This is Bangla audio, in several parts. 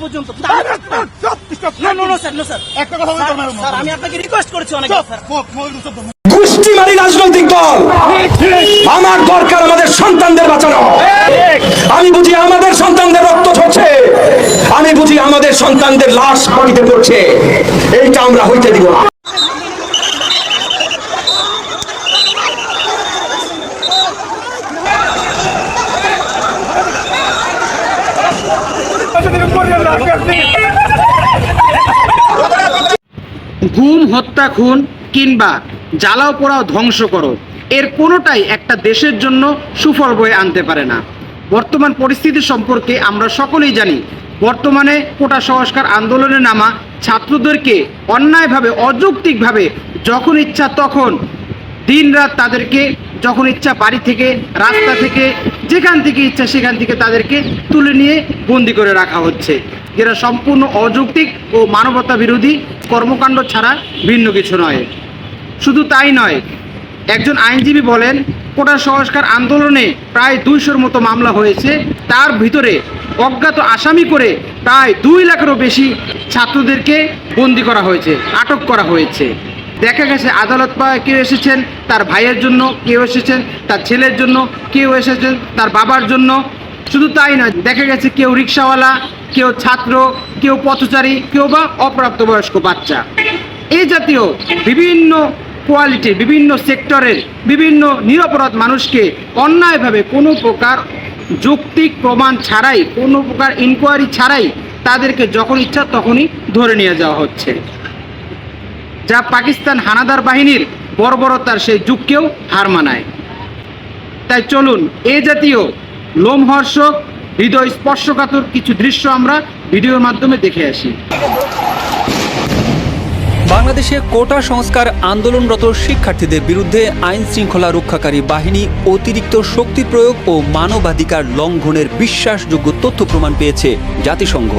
পর্যন্ত স্যার আমি আপনাকে রিকোয়েস্ট করেছি অনেক গোষ্ঠীমারি রাজনৈতিক দল আমার দরকার আমাদের সন্তানদের বাঁচানো। আমি বুঝি আমাদের সন্তানদের রক্ত ঝরছে, আমি বুঝি আমাদের সন্তানদের লাশ মাটিতে পড়ছে, এইটা আমরা হইতে দিব না। গুম, হত্যা, খুন কিংবা জ্বালাও পোড়াও ধ্বংস করো, এর কোনোটাই একটা দেশের জন্য সুফল বয়ে আনতে পারে না। বর্তমান পরিস্থিতি সম্পর্কে আমরা সকলেই জানি। বর্তমানে কোটা সংস্কার আন্দোলনে নামা ছাত্রদেরকে অন্যায়ভাবে, অযৌক্তিকভাবে যখন ইচ্ছা তখন দিনরাত তাদেরকে যখন ইচ্ছা বাড়ি থেকে, রাস্তা থেকে, যেখান থেকে ইচ্ছা সেখান থেকে তাদেরকে তুলে নিয়ে বন্দি করে রাখা হচ্ছে, যেটা সম্পূর্ণ অযৌক্তিক ও মানবতা বিরোধী কর্মকাণ্ড ছাড়া ভিন্ন কিছু নয়। শুধু তাই নয়, একজন আইনজীবী বলেন কোটা সংস্কার আন্দোলনে প্রায় 200-র মতো মামলা হয়েছে, তার ভিতরে অজ্ঞাত আসামি করে প্রায় 2 লাখেরও বেশি ছাত্রদেরকে বন্দি করা হয়েছে, আটক করা হয়েছে। দেখা গেছে আদালত পায় কেউ এসেছেন তার ভাইয়ের জন্য, কেউ এসেছেন তার ছেলের জন্য, কেউ এসেছেন তার বাবার জন্য। শুধু তাই নয়, দেখা গেছে কেউ রিক্সাওয়ালা, কেউ ছাত্র, কেউ পথচারী, কেউ বা অপ্রাপ্তবয়স্ক বাচ্চা। এই জাতীয় বিভিন্ন কোয়ালিটির, বিভিন্ন সেক্টরের বিভিন্ন নিরপরাধ মানুষকে অন্যায়ভাবে কোনো প্রকার যৌক্তিক প্রমাণ ছাড়াই, কোনো প্রকার ইনকোয়ারি ছাড়াই তাদেরকে যখন ইচ্ছা তখনই ধরে নিয়ে যাওয়া হচ্ছে, যা পাকিস্তান হানাদার বাহিনীর বর্বরতার সেই যুগকেও হার মানায়। তাই চলুন এ জাতীয় লোমহর্ষক, হৃদয় স্পর্শকাতর কিছু দৃশ্য আমরা ভিডিওর মাধ্যমে দেখে আসি। বাংলাদেশে কোটা সংস্কার আন্দোলনরত শিক্ষার্থীদের বিরুদ্ধে আইন শৃঙ্খলা রক্ষাকারী বাহিনী অতিরিক্ত শক্তি প্রয়োগ ও মানবাধিকার লঙ্ঘনের বিশ্বাসযোগ্য তথ্য প্রমাণ পেয়েছে জাতিসংঘ।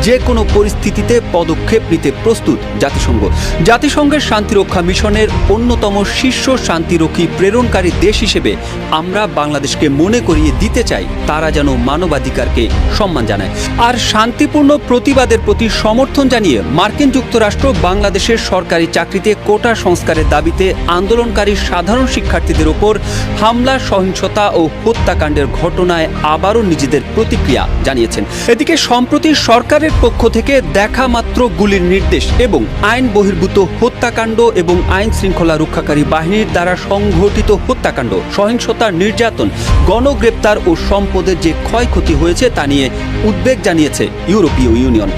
যে কোনো পরিস্থিতিতে পদক্ষেপ নিতে প্রস্তুত জাতিসংঘ। জাতিসংঘের শান্তিরক্ষা মিশনের অন্যতম শীর্ষ শান্তিরক্ষী প্রেরণকারী দেশ হিসেবে আমরা বাংলাদেশকে মনে করিয়ে দিতে চাই তারা যেন মানবাধিকারকে সম্মান জানায়। আর শান্তিপূর্ণ প্রতিবাদের প্রতি সমর্থন জানিয়ে মার্কিন যুক্তরাষ্ট্র বাংলাদেশের সরকারি চাকরিতে কোটা সংস্কারের দাবিতে আন্দোলনকারী সাধারণ শিক্ষার্থীদের উপর হামলা, সহিংসতা ও হত্যাকাণ্ডের ঘটনায় আবারও নিজেদের প্রতিক্রিয়া জানিয়েছেন। এদিকে সম্প্রতি সরকারের পক্ষ থেকে দেখা মাত্র গুলির নির্দেশ এবং আইন বহির্ভূত হত্যাকাণ্ড এবং আইন শৃঙ্খলা রক্ষাকারী বাহিনীর দ্বারা সংঘটিত হত্যাকাণ্ড, সহিংসতা, নির্যাতন, গণগ্রেপ্তার ও সম্পদের যে ক্ষয়ক্ষতি হয়েছে তা নিয়ে উদ্বেগ জানিয়েছে ইউরোপীয় ইউনিয়ন।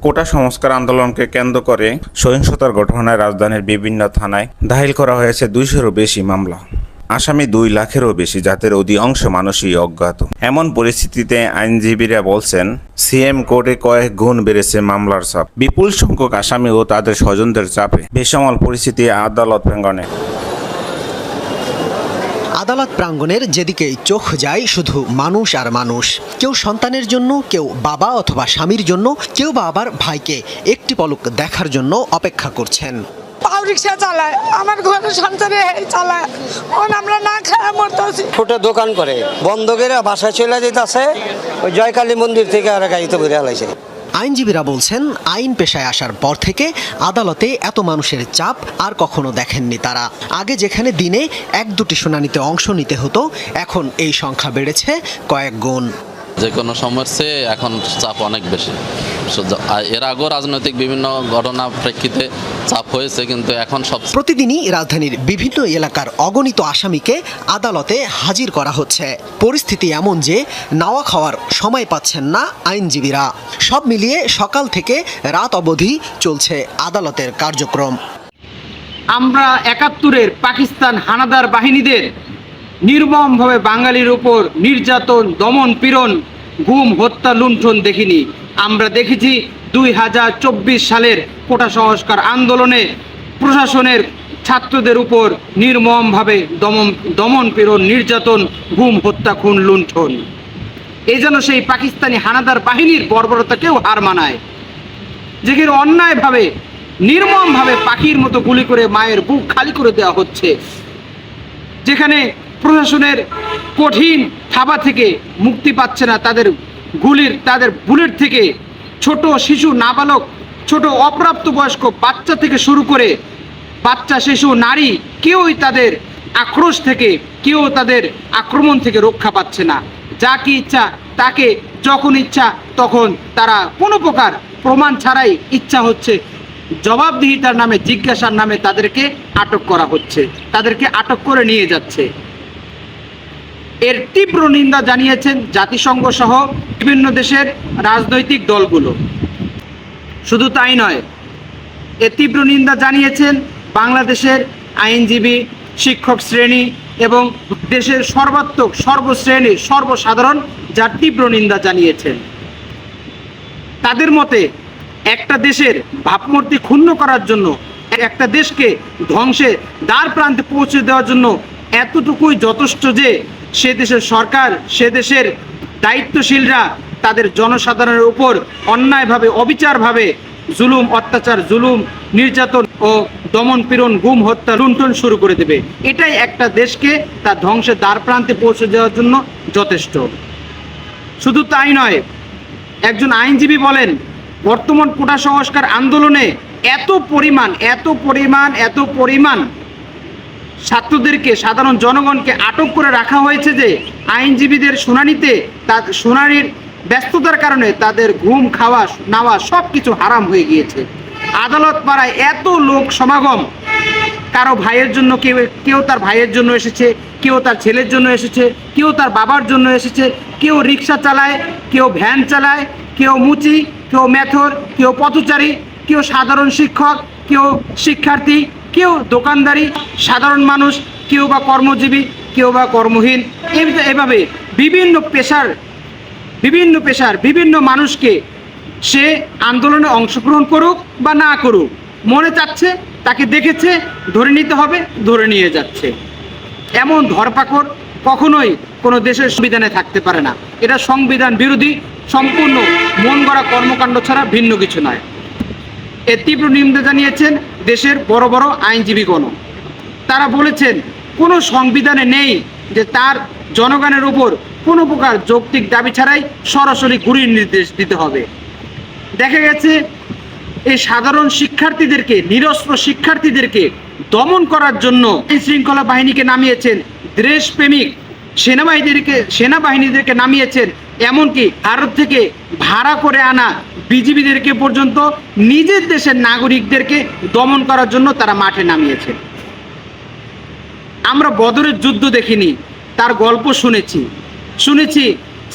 কোটা সংস্কার আন্দোলনকে কেন্দ্র করে সহিংসতার ঘটনায় রাজধানীর বিভিন্ন থানায় দাখিল করা হয়েছে 200-রও বেশি মামলা। আসামি 2 লাখেরও বেশি, যাদের অধিকাংশ মানুষই অজ্ঞাত। এমন পরিস্থিতিতে আইনজীবীরা বলছেন সিএম কোর্টে কয়েক গুণ বেড়েছে মামলার চাপ। বিপুল সংখ্যক আসামি ও তাদের স্বজনদের চাপে বেসামাল পরিস্থিতি আদালত প্রাঙ্গণে। আদালত প্রাঙ্গণের যেদিকেই চোখ যায় শুধু মানুষ আর মানুষ। কেউ সন্তানের জন্য, কেউ বাবা অথবা স্বামীর জন্য, কেউ বা আবার ভাইকে একটি পলক দেখার জন্য অপেক্ষা করছেন। পাও রিক্সা চালায়, আমার ঘরে সঞ্চারে চালায়, আমরা না খায় মরতেছি। ছোটো দোকান করে বন্ধ করে বাসায় চলে যেতেছে, ওই জয়কালী মন্দির থেকে আর গাড়িতে বেরিয়ে আলাইছে। আইনজীবীরা বলছেন আইন পেশায় আসার পর থেকে আদালতে এত মানুষের চাপ আর কখনো দেখেননি তারা। আগে যেখানে দিনে 1-2টি শুনানিতে অংশ নিতে হতো, এখন এই সংখ্যা বেড়েছে কয়েক গুণ। যে কোনো সময়ের চেয়ে এখন চাপ অনেক বেশি। এর আগেও রাজনৈতিক বিভিন্ন ঘটনা প্রেক্ষিতে চাপ হয়েছে, কিন্তু এখন সব প্রতিদিনই রাজধানীর বিভিন্ন এলাকার অগণিত আসামিকে আদালতে হাজির করা হচ্ছে। পরিস্থিতি এমন যে নাওয়া খাওয়ার সময় পাচ্ছেন না আইনজীবীরা। সব মিলিয়ে সকাল থেকে রাত অবধি চলছে আদালতের কার্যক্রম। আমরা 71-এর পাকিস্তান হানাদার বাহিনীদের নির্মমভাবে বাঙালির উপর নির্যাতন, দমন, পীড়ন, গুম, হত্যা, লুণ্ঠন দেখিনি। আমরা দেখেছি 2024 সালের কোটা সংস্কার আন্দোলনে প্রশাসনের ছাত্রদের উপর নির্মমভাবে দমন, পীড়ন, নির্যাতন, গুম, হত্যা, খুন, লুণ্ঠন। এই যেন সেই পাকিস্তানি হানাদার বাহিনীর বর্বরতাকেও হার মানায়, যেখানে অন্যায়ভাবে, নির্মমভাবে পাখির মতো গুলি করে মায়ের বুক খালি করে দেওয়া হচ্ছে, যেখানে প্রশাসনের কঠিন থাবা থেকে মুক্তি পাচ্ছে না, তাদের বুলেট থেকে ছোট শিশু, নাবালক, ছোট অপ্রাপ্তবয়স্ক বাচ্চা থেকে শুরু করে বাচ্চা, শিশু, নারী, কেউই তাদের আক্রোশ থেকে, কেউ তাদের আক্রমণ থেকে রক্ষা পাচ্ছে না। যাকে ইচ্ছা তাকে যখন ইচ্ছা তখন তারা কোনো প্রকার প্রমাণ ছাড়াই ইচ্ছা হচ্ছে জবাবদিহিতার নামে, জিজ্ঞাসার নামে তাদেরকে আটক করা হচ্ছে, তাদেরকে আটক করে নিয়ে যাচ্ছে। এর তীব্র নিন্দা জানিয়েছেন জাতিসংঘ সহ বিভিন্ন দেশের রাজনৈতিক দলগুলো। শুধু তাই নয়, এর তীব্র নিন্দা জানিয়েছেন বাংলাদেশের আইনজীবী, শিক্ষক শ্রেণী এবং দেশের সর্বাত্মক সর্বশ্রেণী সর্বসাধারণ, যার তীব্র নিন্দা জানিয়েছেন। তাদের মতে একটা দেশের ভাবমূর্তি ক্ষুণ্ণ করার জন্য, একটা দেশকে ধ্বংসে দ্বার প্রান্তে পৌঁছে দেওয়ার জন্য এতটুকুই যথেষ্ট যে সে দেশের সরকার, সে দেশের দায়িত্বশীলরা তাদের জনসাধারণের উপর অন্যায়ভাবে, অবিচারভাবে জুলুম, অত্যাচার, জুলুম, নির্যাতন ও দমন পীড়ন, গুম, হত্যা, লুণ্ঠন শুরু করে দেবে। এটাই একটা দেশকে তার ধ্বংসের দ্বার প্রান্তে পৌঁছে দেওয়ার জন্য যথেষ্ট। শুধু তাই নয়, একজন আইনজীবী বলেন, বর্তমান কোটা সংস্কার আন্দোলনে এত পরিমাণ ছাত্রদেরকে, সাধারণ জনগণকে আটক করে রাখা হয়েছে যে আইনজীবীদের শুনানিতে, তার শুনানির ব্যস্ততার কারণে তাদের ঘুম, খাওয়া, নাওয়া সব কিছু হারাম হয়ে গিয়েছে। আদালত পাড়ায় এত লোক সমাগম, কারো ভাইয়ের জন্য, কেউ তার ভাইয়ের জন্য এসেছে, কেউ তার ছেলের জন্য এসেছে, কেউ তার বাবার জন্য এসেছে, কেউ রিক্সা চালায়, কেউ ভ্যান চালায়, কেউ মুচি, কেউ মেথর, কেউ পথচারী, কেউ সাধারণ শিক্ষক, কেউ শিক্ষার্থী, কেউ দোকানদারি, সাধারণ মানুষ, কেউ বা কর্মজীবী, কেউ বা কর্মহীন। এভাবে বিভিন্ন পেশার বিভিন্ন মানুষকে সে আন্দোলনে অংশগ্রহণ করুক বা না করুক, মনে চাচ্ছে, তাকে দেখেছে, ধরে নিতে হবে, ধরে নিয়ে যাচ্ছে। এমন ধরপাকড় কখনোই কোনো দেশের সংবিধানে থাকতে পারে না। এটা সংবিধান বিরোধী, সম্পূর্ণ মন গড়া কর্মকাণ্ড ছাড়া ভিন্ন কিছু নয়। এর তীব্র নিন্দা জানিয়েছেন দেশের বড় বড় আইনজীবীগণ। তারা বলেছেন, কোনো সংবিধানে নেই যে তার জনগণের উপর কোনো প্রকার যৌক্তিক দাবি ছাড়াই সরাসরি গুলির নির্দেশ দিতে হবে। দেখা গেছে এই সাধারণ শিক্ষার্থীদেরকে, নিরস্ত্র শিক্ষার্থীদেরকে দমন করার জন্য আইন শৃঙ্খলা বাহিনীকে নামিয়েছেন, দেশপ্রেমিক সেনাবাহিনীদেরকে নামিয়েছেন, এমনকি ভারত থেকে ভাড়া করে আনা বিজিবিদেরকে পর্যন্ত নিজের দেশের নাগরিকদেরকে দমন করার জন্য তারা মাঠে নামিয়েছে। আমরা বদরের যুদ্ধ দেখিনি, তার গল্প শুনেছি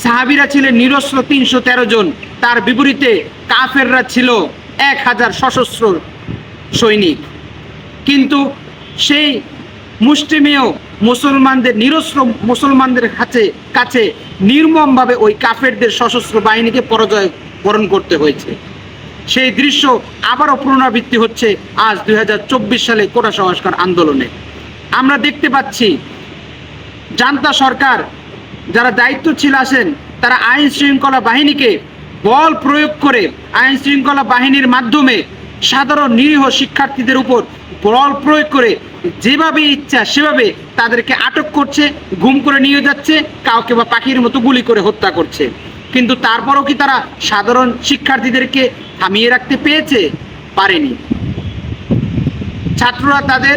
সাহাবীরা ছিলেন নিরস্ত্র 313 জন, তার বিপরীতে কাফেররা ছিল 1000 সশস্ত্র সৈনিক। কিন্তু সেই মুষ্টিমেয় মুসলমানদের, নিরস্ত্র মুসলমানদের কাছে নির্মমভাবে ওই কাফেরদের সশস্ত্র বাহিনীকে পরাজয় বরণ করতে হয়েছে। সেই দৃশ্য আবারও পুনরাবৃত্তি হচ্ছে আজ 2024 সালে কোটা সংস্কার আন্দোলনে। আমরা দেখতে পাচ্ছি জান্তা সরকার, যারা দায়িত্বশীল আছেন, তারা আইন শৃঙ্খলা বাহিনীকে বল প্রয়োগ করে, আইন শৃঙ্খলা বাহিনীর মাধ্যমে সাধারণ নিরীহ শিক্ষার্থীদের উপর বল প্রয়োগ করে যেভাবে ইচ্ছা সেভাবে তাদেরকে আটক করছে, গুম করে নিয়ে যাচ্ছে, কাউকে বা পাখির মতো গুলি করে হত্যা করছে। কিন্তু তারপরও কি তারা সাধারণ শিক্ষার্থীদেরকে থামিয়ে রাখতে পারেনি। ছাত্ররা তাদের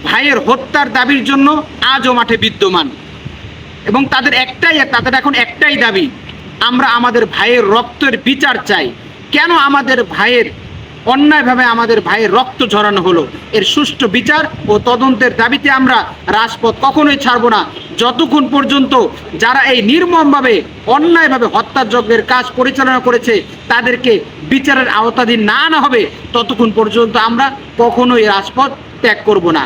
ভাইয়ের হত্যার দাবির জন্য আজও মাঠে বিদ্যমান এবং তাদের এখন একটাই দাবি, আমরা আমাদের ভাইয়ের রক্তের বিচার চাই। কেন আমাদের ভাইয়ের অন্যায়ভাবে আমাদের ভাইয়ের রক্ত ঝরানো হলো, এর সুষ্ঠু বিচার ও তদন্তের দাবিতে আমরা রাজপথ কখনোই ছাড়ব না, যতক্ষণ পর্যন্ত যারা এই নির্মমভাবে অন্যায়ভাবে হত্যাযজ্ঞের কাজ পরিচালনা করেছে তাদেরকে বিচারের আওতাধীন না আনা হবে, ততক্ষণ পর্যন্ত আমরা কখনোই রাজপথ ত্যাগ করব না।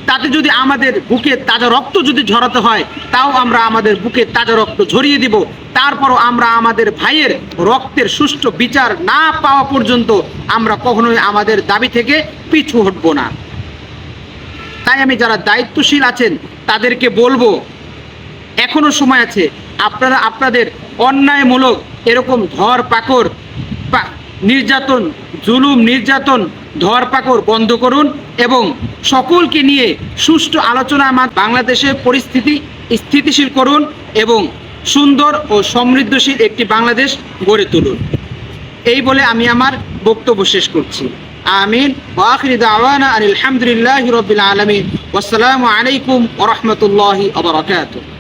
তাতে যদি আমাদের বুকে তাজা রক্ত যদি ঝরাতে হয়, তাও আমরা আমাদের বুকে তাজা রক্ত ঝরিয়ে দিব। তারপরও আমরা আমাদের ভাইয়ের রক্তের সুষ্ঠু বিচার না পাওয়া পর্যন্ত আমরা কখনোই আমাদের দাবি থেকে পিছু হটব না। তাই আমি যারা দায়িত্বশীল আছেন তাদেরকে বলবো, এখনো সময় আছে, আপনারা আপনাদের অন্যায়মূলক এরকম ধরপাকড়, নির্যাতন, জুলুম, নির্যাতন, ধরপাকড় বন্ধ করুন এবং সকলকে নিয়ে সুষ্ঠু আলোচনায় বাংলাদেশের পরিস্থিতি স্থিতিশীল করুন এবং সুন্দর ও সমৃদ্ধশীল একটি বাংলাদেশ গড়ে তুলুন। এই বলে আমি আমার বক্তব্য শেষ করছি। আমিন ওয়া আখিরু দাওয়ানা আলহামদুলিল্লাহি রাব্বিল আলামিন। ওয়াসসালামু আলাইকুম ওয়া রাহমাতুল্লাহি ওয়া বারাকাতুহু।